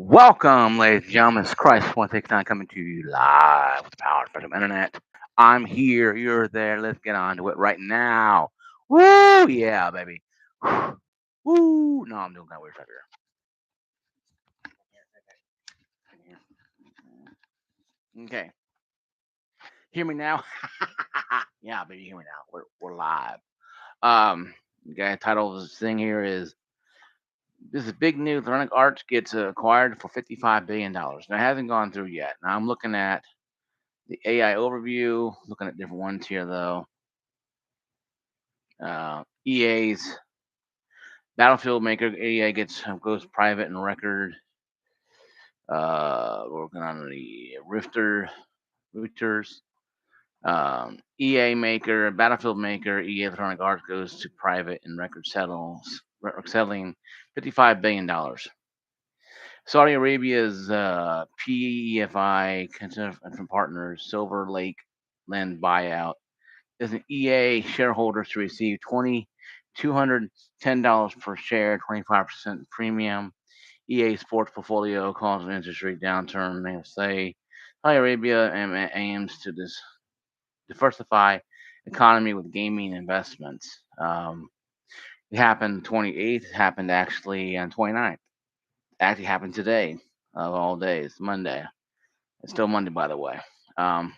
Welcome, ladies and gentlemen. It's Christ 169 coming to you live with the power of the internet. I'm here, you're there. Let's get on to it right now. Woo! Yeah, baby. Woo! No, I'm doing kind of weird stuff here. Okay. Hear me now? Yeah, baby, hear me now. We're live. Okay, title of this thing here is this is big news. Electronic Arts gets acquired for $55 billion. Now, it hasn't gone through yet. Now, I'm looking at the AI overview, looking at different ones here though. EA's Battlefield maker EA goes private and record. Working on the Rifters. EA maker Battlefield maker EA Electronic Arts goes to private and record settling $55 billion. Saudi Arabia's PEFI and partners Silver Lake Land buyout is an EA shareholder to receive $210 per share, 25% premium. EA Sports portfolio caused an interest rate downturn. They say Saudi Arabia aims to diversify economy with gaming investments. It happened 28th. It happened actually on 29th. It actually happened today of all days, Monday. It's still Monday, by the way. Um,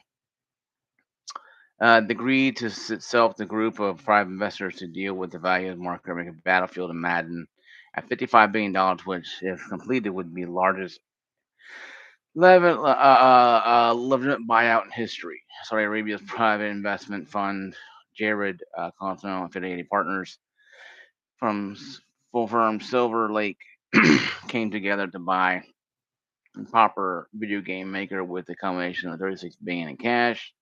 agreed to itself the group of private investors to deal with the value of market making Battlefield and Madden at $55 billion, which, if completed, would be the largest legitimate buyout in history. Saudi Arabia's private investment fund, Jared Continental Affiliated Partners, from full firm Silver Lake, came together to buy a proper video game maker with a combination of $36 billion in cash,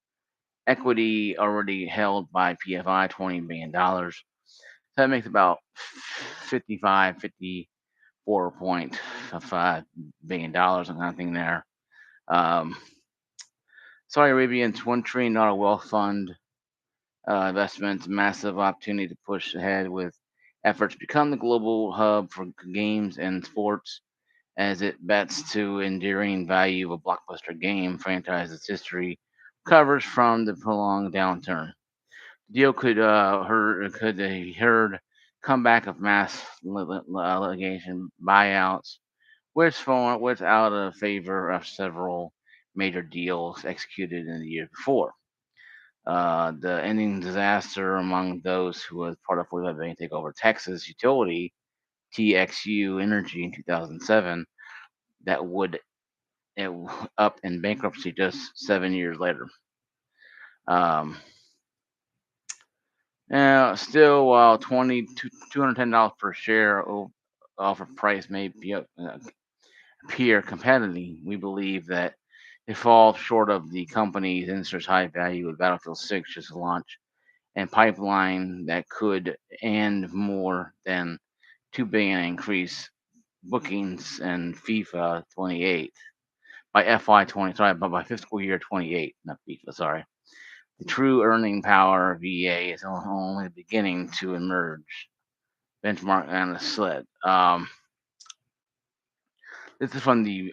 equity already held by PFI, $20 billion. So that makes about 54.5 billion dollars. I'm kind of thing there. Um, Saudi Arabian's $1 trillion wealth fund investments, massive opportunity to push ahead with efforts to become the global hub for games and sports as it bets to enduring value of a blockbuster game franchise's history covers from the prolonged downturn. Deal could be heard comeback of mass litigation buyouts, which out of favor of several major deals executed in the year before. The ending disaster among those who was part of 45 billion takeover Texas utility TXU Energy in 2007 that would it up in bankruptcy just 7 years later. Um, Now, still, while $210 per share offer price may appear competitive, we believe that it falls short of the company's industry's high value of Battlefield 6 just launched and pipeline that could and more than 2 billion increase bookings in FIFA 28 by FY 20 sorry, but by fiscal year 28, not FIFA, sorry. The true earning power of EA is only beginning to emerge. Benchmark analyst said. This is from the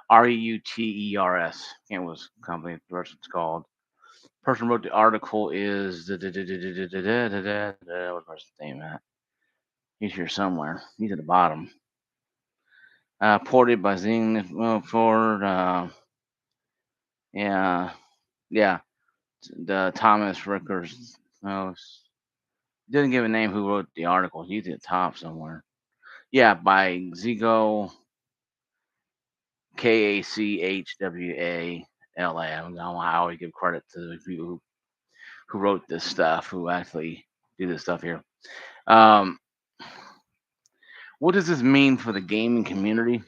RUTERS. It was company the person's called. Person wrote the article is what's the person's name at? He's here somewhere. He's at the bottom. Ported by Zing Ford. Yeah, yeah. The Thomas Rickers. Oh, didn't give a name who wrote the article. He's at the top somewhere. Yeah, by Zigo Kachwala. I don't know how we give credit to the people who wrote this stuff, who actually do this stuff here. Um, what does this mean for the gaming community?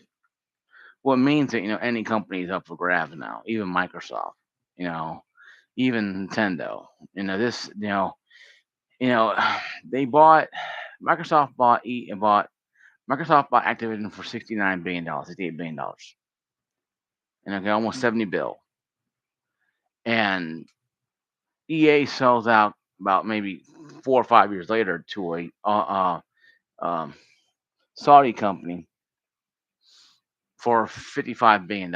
Well, it means that any company is up for grabs now, even Microsoft, you know, even Nintendo. You know, they bought Microsoft bought Activision for $69 billion, $68 billion, and okay, almost 70 bill. And EA sells out about maybe 4 or 5 years later to a um, Saudi company for $55 billion.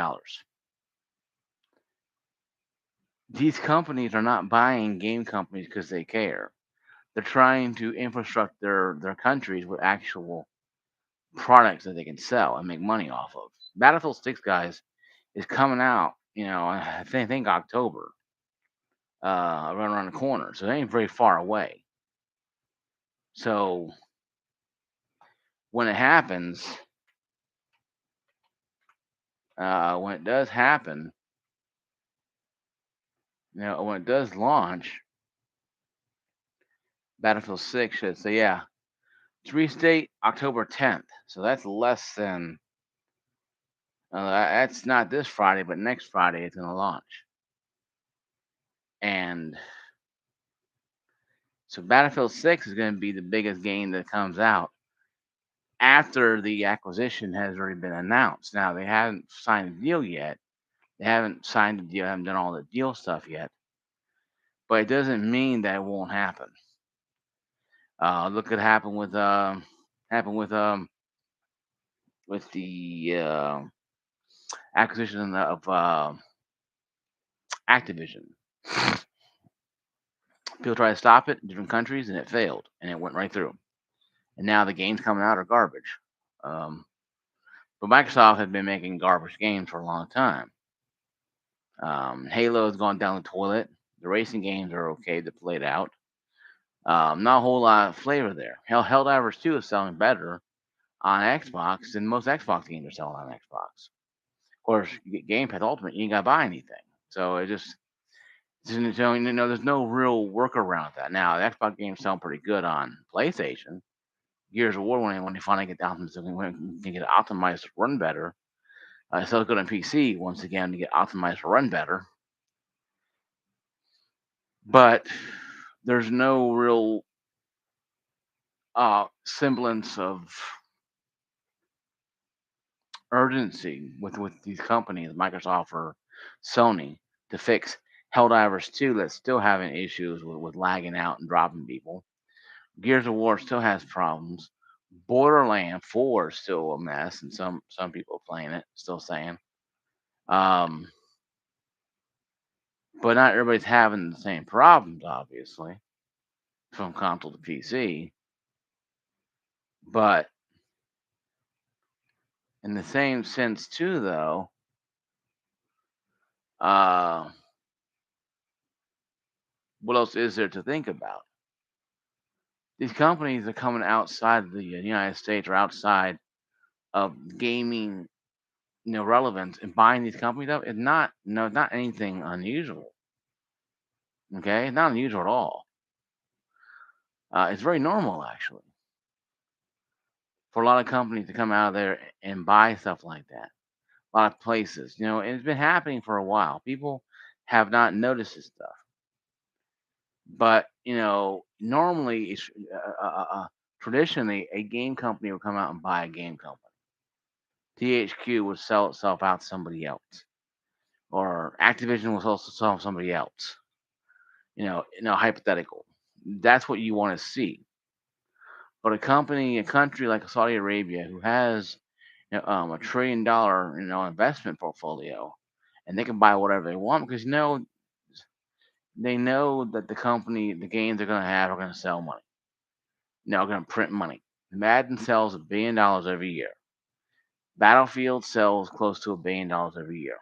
These companies are not buying game companies because they care. They're trying to infrastructure their countries with actual products that they can sell and make money off of. Battlefield 6, guys, is coming out, I think October, right around the corner. So it ain't very far away. So when it happens, when it does happen, when it does launch, Battlefield 6 should say, yeah, it's restate October 10th. So that's less than, that's not this Friday, but next Friday it's going to launch. And so Battlefield 6 is going to be the biggest game that comes out after the acquisition has already been announced. Now, they haven't signed a deal yet. They haven't signed a deal, haven't done all the deal stuff yet. But it doesn't mean that it won't happen. Look at happened with the acquisition of Activision. People tried to stop it in different countries, and it failed, and it went right through. And now the games coming out are garbage. Um, but Microsoft had been making garbage games for a long time. Halo has gone down the toilet. The racing games are okay to play it out. Not a whole lot of flavor there. Helldivers 2 is selling better on Xbox than most Xbox games are selling on Xbox. Of course, you get Game Pass Ultimate, you ain't got to buy anything. So it just, there's no real workaround that. Now, the Xbox games sound pretty good on PlayStation. Gears of War, when they finally get down to when you get it optimized to run better, it's still good on PC once again to get optimized to run better. But there's no real semblance of urgency with these companies, Microsoft or Sony, to fix Helldivers 2 that's still having issues with lagging out and dropping people. Gears of War still has problems. Borderlands 4 is still a mess, and some people are playing it, still saying. Um, but not everybody's having the same problems, obviously, from console to PC. But in the same sense, too, though, uh, what else is there to think about? These companies are coming outside the United States or outside of gaming, relevance and buying these companies up. It's not, no, not anything unusual. Okay, it's not unusual at all. It's very normal actually for a lot of companies to come out of there and buy stuff like that. A lot of places, and it's been happening for a while. People have not noticed this stuff, but normally it's traditionally a game company will come out and buy a game company. THQ would sell itself out to somebody else, or Activision will also sell somebody else. Hypothetical. That's what you want to see. But a country like Saudi Arabia, who has $1 trillion investment portfolio, and they can buy whatever they want because they know that the games they're going to have are going to sell money. They're going to print money. Madden sells $1 billion every year. Battlefield sells close to $1 billion every year.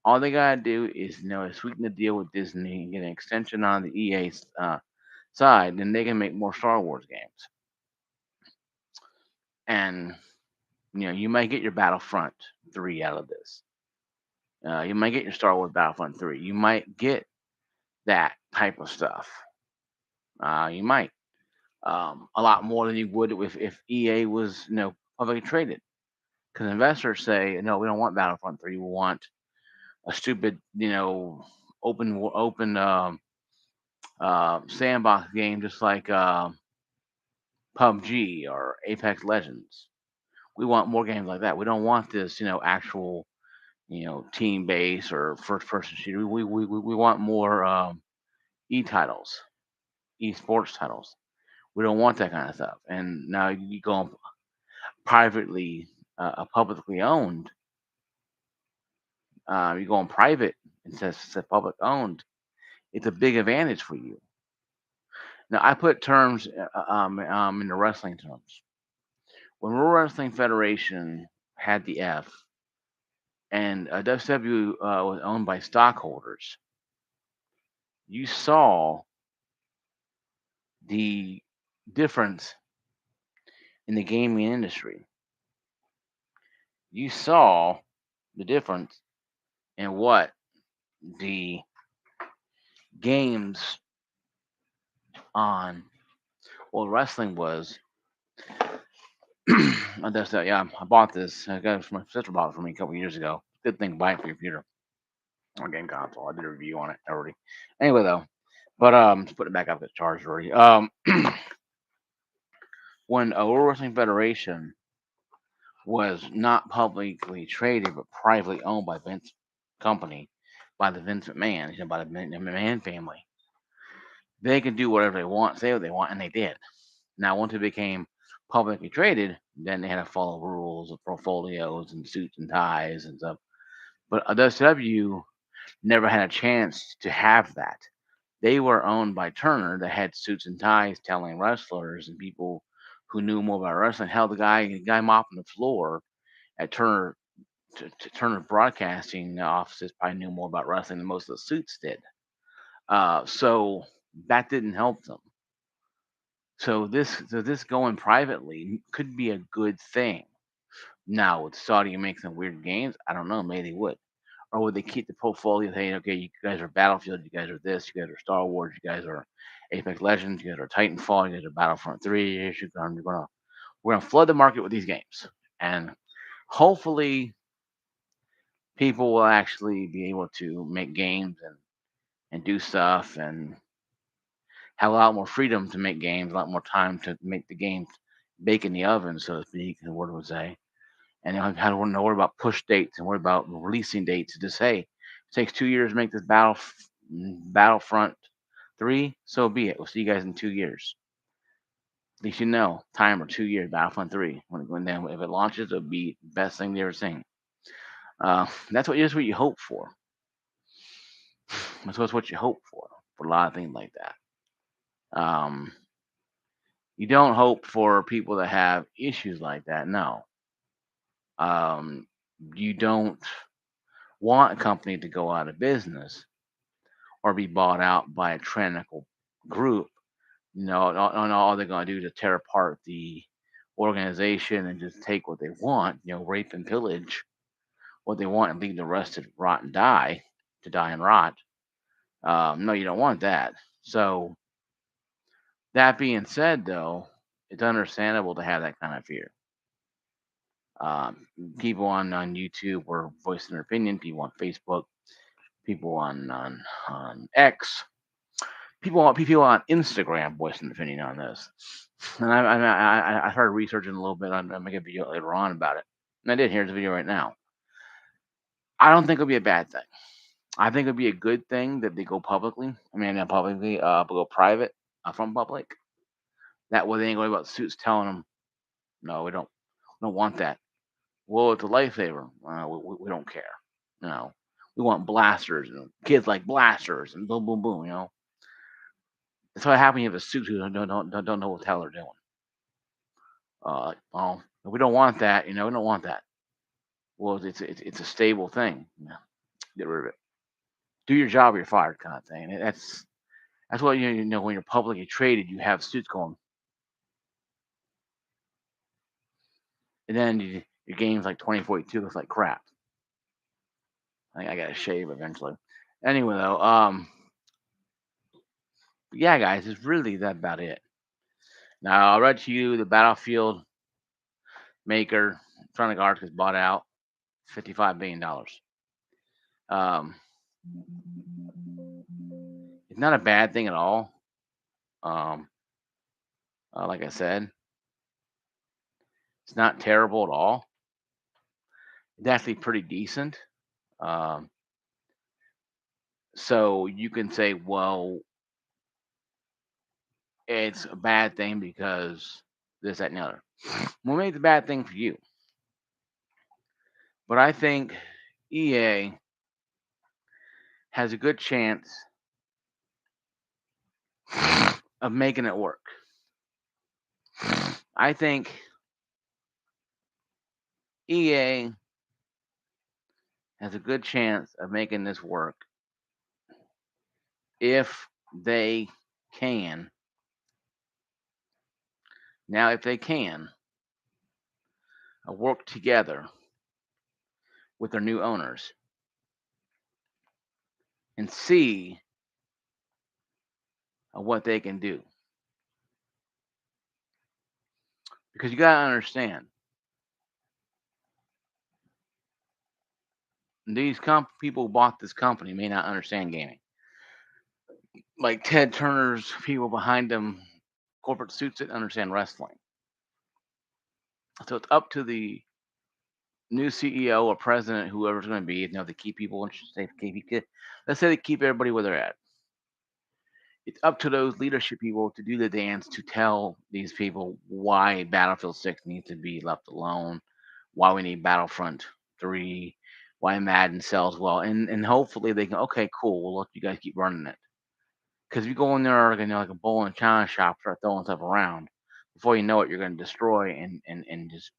All they gotta do is, sweeten the deal with Disney and get an extension on the EA side, then they can make more Star Wars games. And you might get your Battlefront 3 out of this. You might get your Star Wars Battlefront 3. You might get that type of stuff. You might a lot more than you would if EA was publicly traded. Because investors say, no, we don't want Battlefront 3. We want a stupid open sandbox game just like PUBG or Apex Legends. We want more games like that. We don't want this, actual, team base or first person shooter. We want more e titles, esports titles. We don't want that kind of stuff. And now you go privately, publicly owned, you go on private instead of public owned, it's a big advantage for you. Now, I put terms in the wrestling terms. When World Wrestling Federation had the F and WCW was owned by stockholders, you saw the difference in the gaming industry. You saw the difference in what the games on well wrestling was. That's that. Yeah, I bought this. I got it from my sister bought it for me a couple years ago. Good thing to buy it for your computer or game console. I did a review on it already. Anyway, though, but just put it back up. It's charged already. When a World Wrestling Federation was not publicly traded but privately owned by Vince company, by the Vince McMahon, by the McMahon family, they could do whatever they want, say what they want, and they did. Now, once it became publicly traded, then they had to follow rules of portfolios and suits and ties and stuff. But WCW never had a chance to have that. They were owned by Turner that had suits and ties telling wrestlers and people who knew more about wrestling. Hell, the guy mopping the floor at Turner Broadcasting offices probably knew more about wrestling than most of the suits did. So that didn't help them. So this going privately could be a good thing. Now, would Saudi make some weird games? I don't know. Maybe they would. Or would they keep the portfolio saying, okay, you guys are Battlefield, you guys are this, you guys are Star Wars, you guys are Apex Legends, you guys are Titanfall, you guys are Battlefront 3, we're gonna flood the market with these games. And hopefully people will actually be able to make games and do stuff and have a lot more freedom to make games, a lot more time to make the games bake in the oven, so to speak, the word would say. And you don't have to worry about push dates and worry about releasing dates. Just hey, it takes 2 years to make this Battlefront 3. So be it. We'll see you guys in 2 years. At least you know, timer 2 years, Battlefront 3. When then if it launches, it'll be the best thing they ever seen. That's what you hope for. That's what you hope for a lot of things like that. You don't hope for people that have issues like that. No. Um, you don't want a company to go out of business or be bought out by a tyrannical group. All they're going to do is tear apart the organization and just take what they want, rape and pillage what they want and leave the rest to rot and die, to die and rot. No, you don't want that. So, that being said, though, it's understandable to have that kind of fear. Um, People on YouTube were voicing their opinion. People on Facebook, people on X, people on Instagram voicing an opinion on this. And I started researching a little bit. I'm gonna make a video later on about it. And I did. Here's the video right now. I don't think it'll be a bad thing. I think it'll be a good thing that they go publicly. I mean, not publicly, but go private from public. That way, they ain't going about suits telling them, no, we don't want that. Well, it's a lifesaver. We don't care. You know, we want blasters and kids like blasters and boom, boom, boom. That's what happens. You have a suit who don't know what the hell they're doing. Oh, we don't want that. We don't want that. Well, it's a stable thing. Get rid of it. Do your job, or you're fired, kind of thing. And that's what when you're publicly traded, you have suits going, and then your game's like 2042 looks like crap. I think I got to shave eventually. Anyway, though, yeah, guys, it's really that about it. Now I read to you the Battlefield maker, Electronic Arts, has bought out $55 billion. Um, it's not a bad thing at all. Um, like I said, it's not terrible at all. It's actually pretty decent. Um, so you can say, well, it's a bad thing because this, that, and the other. Well, maybe it's a bad thing for you, but I think EA has a good chance of making it work. I think EA has a good chance of making this work if they can. Now, if they can work together with their new owners and see what they can do. Because you got to understand, these people who bought this company may not understand gaming. Like Ted Turner's people behind him, corporate suits that understand wrestling. So it's up to the new CEO or president, whoever's going to be, to keep people interested. Let's say they keep everybody where they're at. It's up to those leadership people to do the dance to tell these people why Battlefield 6 needs to be left alone, why we need Battlefront 3, why Madden sells well, and hopefully they can, okay, cool, we'll let you guys keep running it. Because if you go in there like a bowl and china shop, start throwing stuff around, before you know it, you're going to destroy and just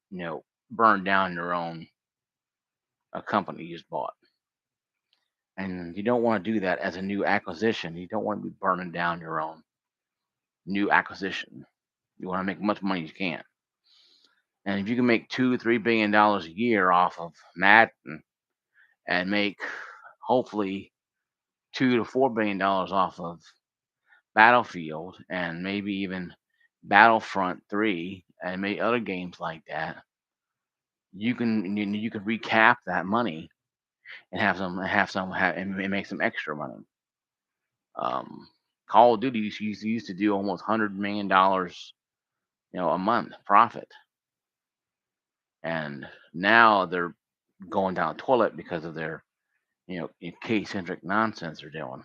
burn down your own company you just bought. And you don't want to do that as a new acquisition. You don't want to be burning down your own new acquisition. You want to make as much money as you can. And if you can make $2-3 billion a year off of Madden and make hopefully $2 to $4 billion off of Battlefield and maybe even Battlefront 3 and maybe other games like that, you can recap that money and and make some extra money. Um, Call of Duty used to do almost $100 million, a month profit, and now they're going down the toilet because of their, case-centric nonsense they're doing.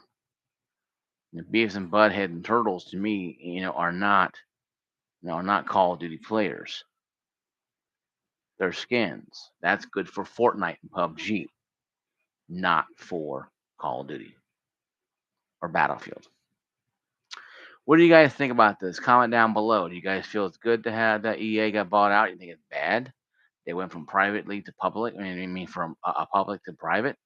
The Beavis and Butthead and Turtles, to me, are not Call of Duty players. They're skins. That's good for Fortnite and PUBG, not for Call of Duty or Battlefield. What do you guys think about this? Comment down below. Do you guys feel it's good to have that EA got bought out? You think it's bad? They went from privately to public. I mean from a public to private.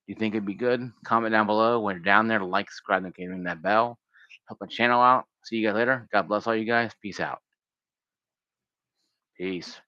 Do you think it'd be good? Comment down below. When you're down there, like, subscribe, and ring that bell. Help the channel out. See you guys later. God bless all you guys. Peace out. Peace.